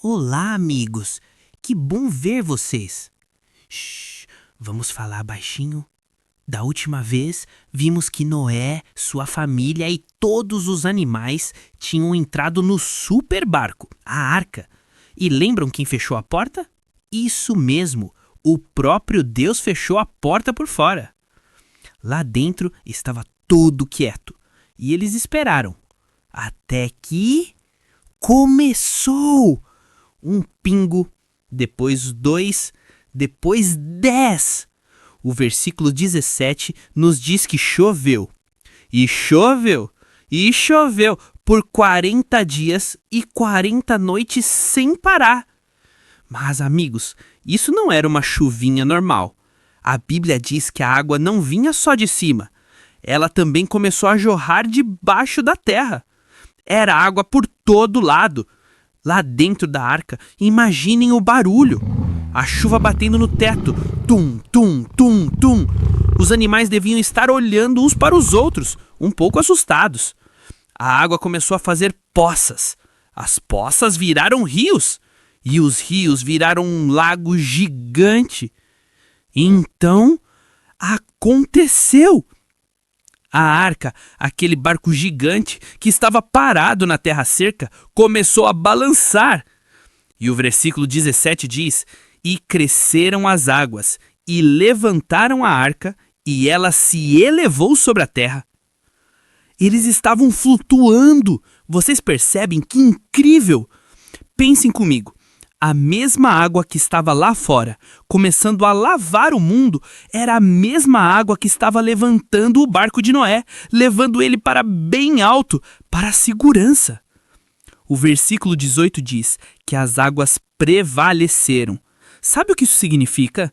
Olá, amigos. Que bom ver vocês. Shh, vamos falar baixinho. Da última vez, vimos que Noé, sua família e todos os animais tinham entrado no super barco, a arca. E lembram quem fechou a porta? Isso mesmo, o próprio Deus fechou a porta por fora. Lá dentro estava tudo quieto e eles esperaram. Até que começou! Um pingo, depois 2, depois 10. O versículo 17 nos diz que choveu. E choveu, e choveu por 40 dias e 40 noites sem parar. Mas, amigos, isso não era uma chuvinha normal. A Bíblia diz que a água não vinha só de cima. Ela também começou a jorrar debaixo da terra. Era água por todo lado. Lá dentro da arca, imaginem o barulho. A chuva batendo no teto. Tum, tum, tum, tum. Os animais deviam estar olhando uns para os outros, um pouco assustados. A água começou a fazer poças. As poças viraram rios. E os rios viraram um lago gigante. Então, aconteceu! A arca, aquele barco gigante que estava parado na terra seca, começou a balançar. E o versículo 17 diz: "E cresceram as águas, e levantaram a arca, e ela se elevou sobre a terra." Eles estavam flutuando. Vocês percebem que incrível? Pensem comigo. A mesma água que estava lá fora, começando a lavar o mundo, era a mesma água que estava levantando o barco de Noé, levando ele para bem alto, para a segurança. O versículo 18 diz que as águas prevaleceram. Sabe o que isso significa?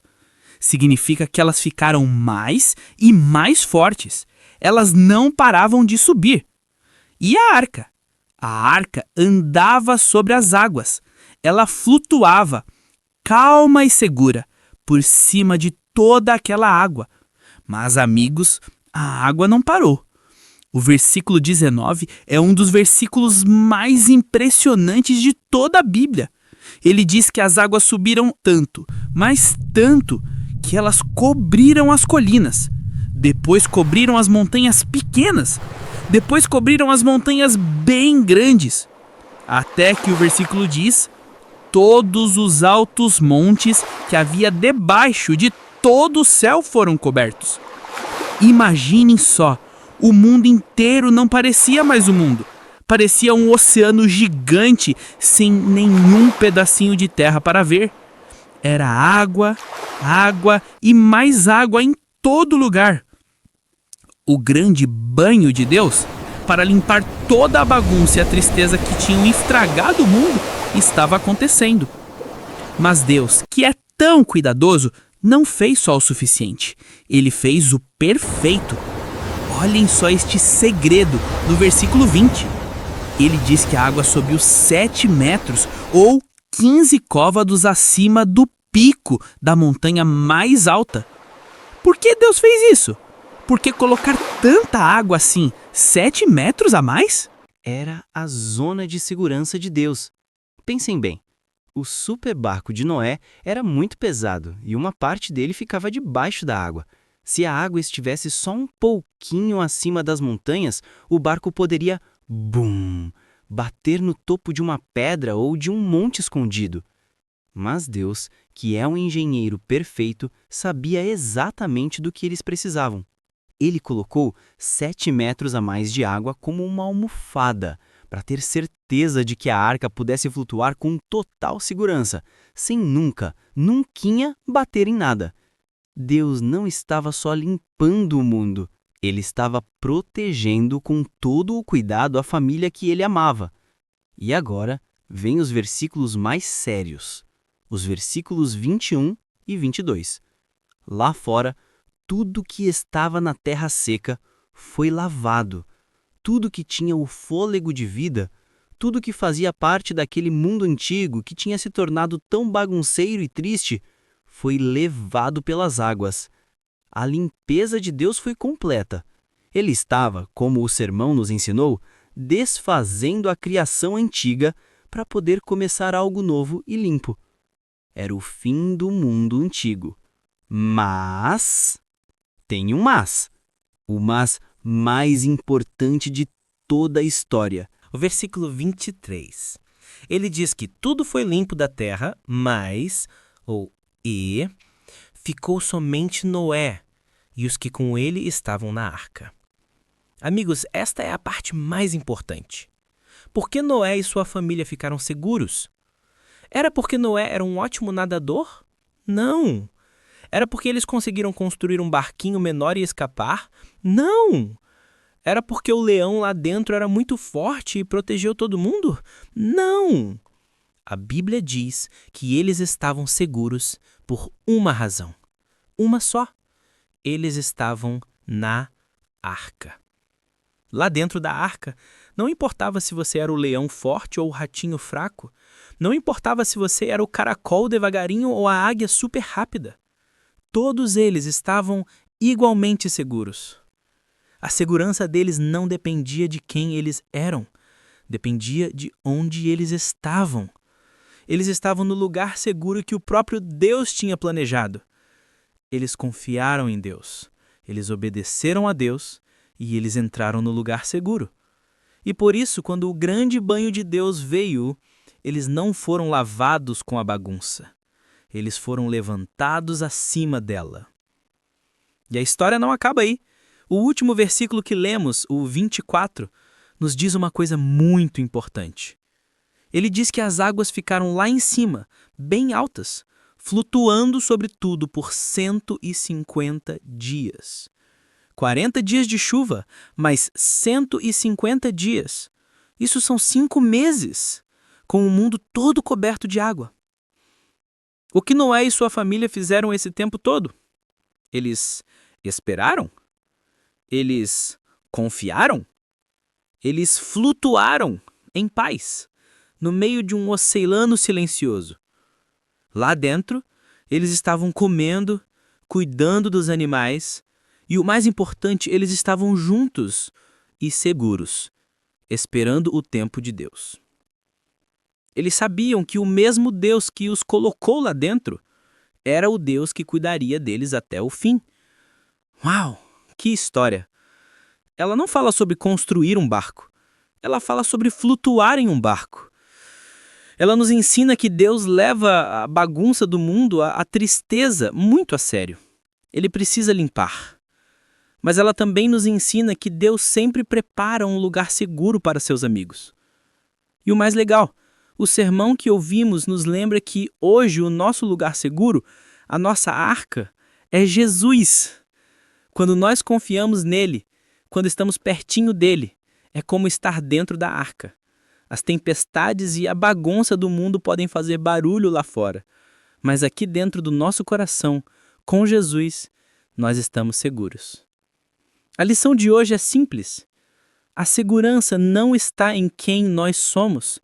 Significa que elas ficaram mais e mais fortes. Elas não paravam de subir. E a arca? A arca andava sobre as águas. Ela flutuava, calma e segura, por cima de toda aquela água. Mas, amigos, a água não parou. O versículo 19 é um dos versículos mais impressionantes de toda a Bíblia. Ele diz que as águas subiram tanto, mas tanto, que elas cobriram as colinas. Depois cobriram as montanhas pequenas. Depois cobriram as montanhas bem grandes. Até que o versículo diz: todos os altos montes que havia debaixo de todo o céu foram cobertos. Imaginem só, o mundo inteiro não parecia mais o mundo. Parecia um oceano gigante sem nenhum pedacinho de terra para ver. Era água, água e mais água em todo lugar. O grande banho de Deus para limpar toda a bagunça e a tristeza que tinham estragado o mundo estava acontecendo. Mas Deus, que é tão cuidadoso, não fez só o suficiente. Ele fez o perfeito. Olhem só este segredo no versículo 20. Ele diz que a água subiu 7 metros ou 15 côvados acima do pico da montanha mais alta. Por que Deus fez isso? Por que colocar tanta água assim, 7 metros a mais? Era a zona de segurança de Deus. Pensem bem, o super barco de Noé era muito pesado e uma parte dele ficava debaixo da água. Se a água estivesse só um pouquinho acima das montanhas, o barco poderia, bum, bater no topo de uma pedra ou de um monte escondido. Mas Deus, que é um engenheiro perfeito, sabia exatamente do que eles precisavam. Ele colocou 7 metros a mais de água como uma almofada, para ter certeza de que a arca pudesse flutuar com total segurança, sem nunca bater em nada. Deus não estava só limpando o mundo, ele estava protegendo com todo o cuidado a família que ele amava. E agora, vêm os versículos mais sérios, os versículos 21 e 22. Lá fora, tudo que estava na terra seca foi lavado. Tudo que tinha o fôlego de vida, tudo que fazia parte daquele mundo antigo que tinha se tornado tão bagunceiro e triste, foi levado pelas águas. A limpeza de Deus foi completa. Ele estava, como o sermão nos ensinou, desfazendo a criação antiga para poder começar algo novo e limpo. Era o fim do mundo antigo. Mas tem um mas. O mas mais importante de toda a história. O versículo 23. Ele diz que tudo foi limpo da terra, mas, ficou somente Noé e os que com ele estavam na arca. Amigos, esta é a parte mais importante. Por que Noé e sua família ficaram seguros? Era porque Noé era um ótimo nadador? Não. Era porque eles conseguiram construir um barquinho menor e escapar? Não. Era porque o leão lá dentro era muito forte e protegeu todo mundo? Não. A Bíblia diz que eles estavam seguros por uma razão. Uma só. Eles estavam na arca. Lá dentro da arca, não importava se você era o leão forte ou o ratinho fraco. Não importava se você era o caracol devagarinho ou a águia super rápida. Todos eles estavam igualmente seguros. A segurança deles não dependia de quem eles eram. Dependia de onde eles estavam. Eles estavam no lugar seguro que o próprio Deus tinha planejado. Eles confiaram em Deus. Eles obedeceram a Deus e eles entraram no lugar seguro. E por isso, quando o grande banho de Deus veio, eles não foram lavados com a bagunça. Eles foram levantados acima dela. E a história não acaba aí. O último versículo que lemos, o 24, nos diz uma coisa muito importante. Ele diz que as águas ficaram lá em cima, bem altas, flutuando sobre tudo por 150 dias. 40 dias de chuva, mais 150 dias. Isso são 5 meses, com o mundo todo coberto de água. O que Noé e sua família fizeram esse tempo todo? Eles esperaram? Eles confiaram? Eles flutuaram em paz, no meio de um oceano silencioso. Lá dentro, eles estavam comendo, cuidando dos animais, e o mais importante, eles estavam juntos e seguros, esperando o tempo de Deus. Eles sabiam que o mesmo Deus que os colocou lá dentro era o Deus que cuidaria deles até o fim. Uau, que história! Ela não fala sobre construir um barco, ela fala sobre flutuar em um barco. Ela nos ensina que Deus leva a bagunça do mundo, a tristeza, muito a sério. Ele precisa limpar. Mas ela também nos ensina que Deus sempre prepara um lugar seguro para seus amigos. E o mais legal, o sermão que ouvimos nos lembra que hoje o nosso lugar seguro, a nossa arca, é Jesus. Quando nós confiamos nele, quando estamos pertinho dele, é como estar dentro da arca. As tempestades e a bagunça do mundo podem fazer barulho lá fora, mas aqui dentro do nosso coração, com Jesus, nós estamos seguros. A lição de hoje é simples. A segurança não está em quem nós somos.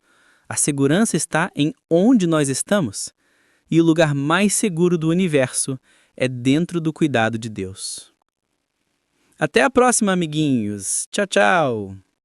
A segurança está em onde nós estamos. E o lugar mais seguro do universo é dentro do cuidado de Deus. Até a próxima, amiguinhos. Tchau, tchau!